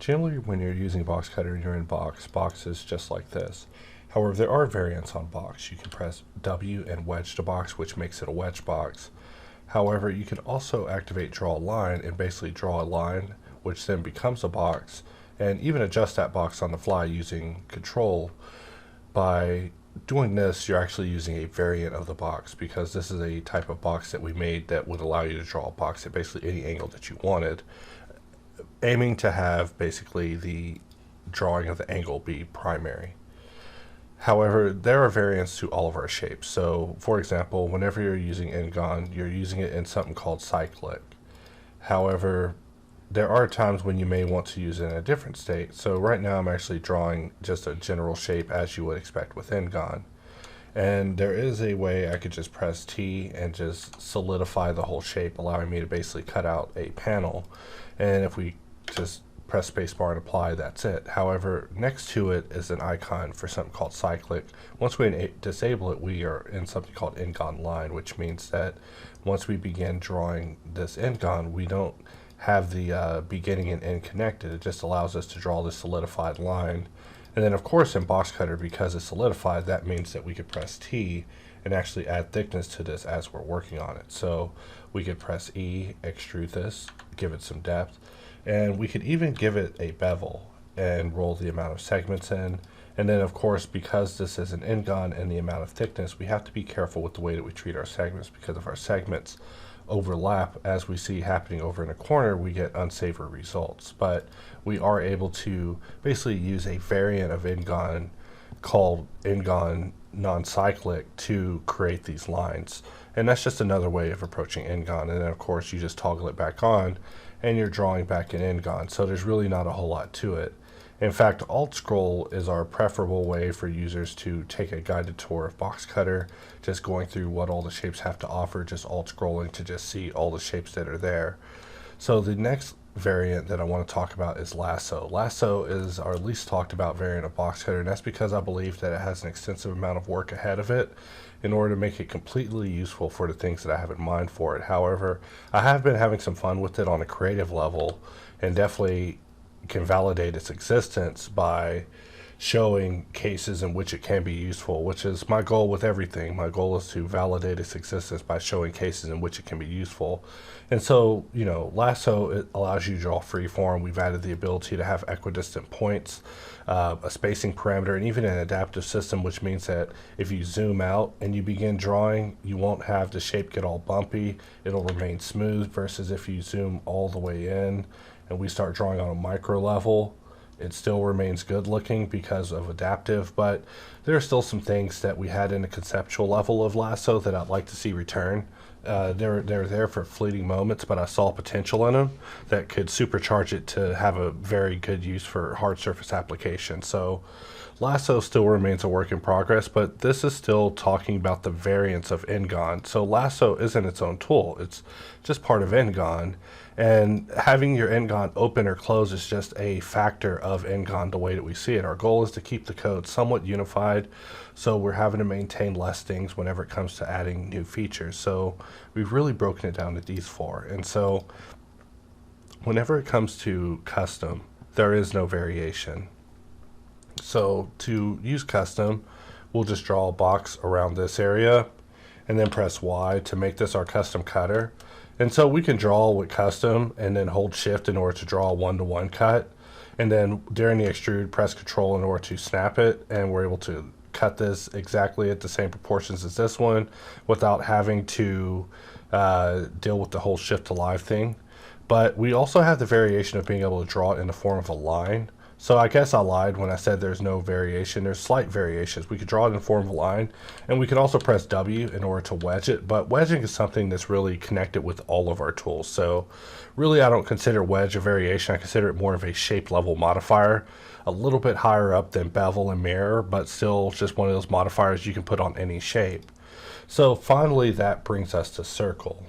Generally, when you're using Boxcutter and you're in Box is just like this. However, there are variants on Box. You can press W and wedge to Box, which makes it a wedge box. However, you can also activate Draw a Line and basically draw a line, which then becomes a box, and even adjust that box on the fly using Control. By doing this, you're actually using a variant of the box, because this is a type of box that we made that would allow you to draw a box at basically any angle that you wanted, aiming to have basically the drawing of the angle be primary. However, there are variants to all of our shapes. So, for example, whenever you're using Ngon, you're using it in something called cyclic. However, there are times when you may want to use it in a different state. So right now I'm actually drawing just a general shape as you would expect with Ngon. And there is a way I could just press T and just solidify the whole shape, allowing me to basically cut out a panel. And if we just press spacebar and apply, that's it. However, next to it is an icon for something called cyclic. Once we disable it, we are in something called Ngon line, which means that once we begin drawing this Ngon, we don't have the beginning and end connected. It just allows us to draw this solidified line. And then of course in Boxcutter, because it's solidified, that means that we could press T and actually add thickness to this as we're working on it. So we could press E, extrude this, give it some depth, and we could even give it a bevel and roll the amount of segments in. And then of course, because this is an Ngon and the amount of thickness, we have to be careful with the way that we treat our segments, because if our segments overlap, as we see happening over in a corner, we get unsavory results. But we are able to basically use a variant of Ngon called Ngon non-cyclic to create these lines. And that's just another way of approaching Ngon. And then of course you just toggle it back on and you're drawing back in Ngon. So there's really not a whole lot to it. In fact, alt scroll is our preferable way for users to take a guided tour of Boxcutter, just going through what all the shapes have to offer, just alt scrolling to just see all the shapes that are there. So the next variant that I want to talk about is lasso. Lasso is our least talked about variant of Boxcutter, and that's because I believe that it has an extensive amount of work ahead of it in order to make it completely useful for the things that I have in mind for it. However, I have been having some fun with it on a creative level, and definitely can validate its existence by showing cases in which it can be useful, which is my goal with everything. My goal is to validate its existence by showing cases in which it can be useful. And so, you know, lasso, it allows you to draw freeform. We've added the ability to have equidistant points, a spacing parameter, and even an adaptive system, which means that if you zoom out and you begin drawing, you won't have the shape get all bumpy. It'll remain smooth, versus if you zoom all the way in and we start drawing on a micro level, it still remains good looking because of adaptive. But there are still some things that we had in the conceptual level of lasso that I'd like to see return. They're there for fleeting moments, but I saw potential in them that could supercharge it to have a very good use for hard surface application. So lasso still remains a work in progress, but this is still talking about the variants of Ngon. So lasso isn't its own tool, it's just part of Ngon. And having your Ngon open or close is just a factor of Ngon the way that we see it. Our goal is to keep the code somewhat unified, so we're having to maintain less things whenever it comes to adding new features. So we've really broken it down to these four. And so whenever it comes to custom, there is no variation. So to use custom, we'll just draw a box around this area and then press Y to make this our custom cutter. And so we can draw with custom and then hold shift in order to draw a one-to-one cut. And then during the extrude, press control in order to snap it. And we're able to cut this exactly at the same proportions as this one without having to deal with the whole shift to live thing. But we also have the variation of being able to draw it in the form of a line. So I guess I lied when I said there's no variation. There's slight variations. We could draw it in the form of a line, and we can also press W in order to wedge it. But wedging is something that's really connected with all of our tools. So really I don't consider wedge a variation. I consider it more of a shape level modifier, a little bit higher up than bevel and mirror, but still just one of those modifiers you can put on any shape. So finally that brings us to circle.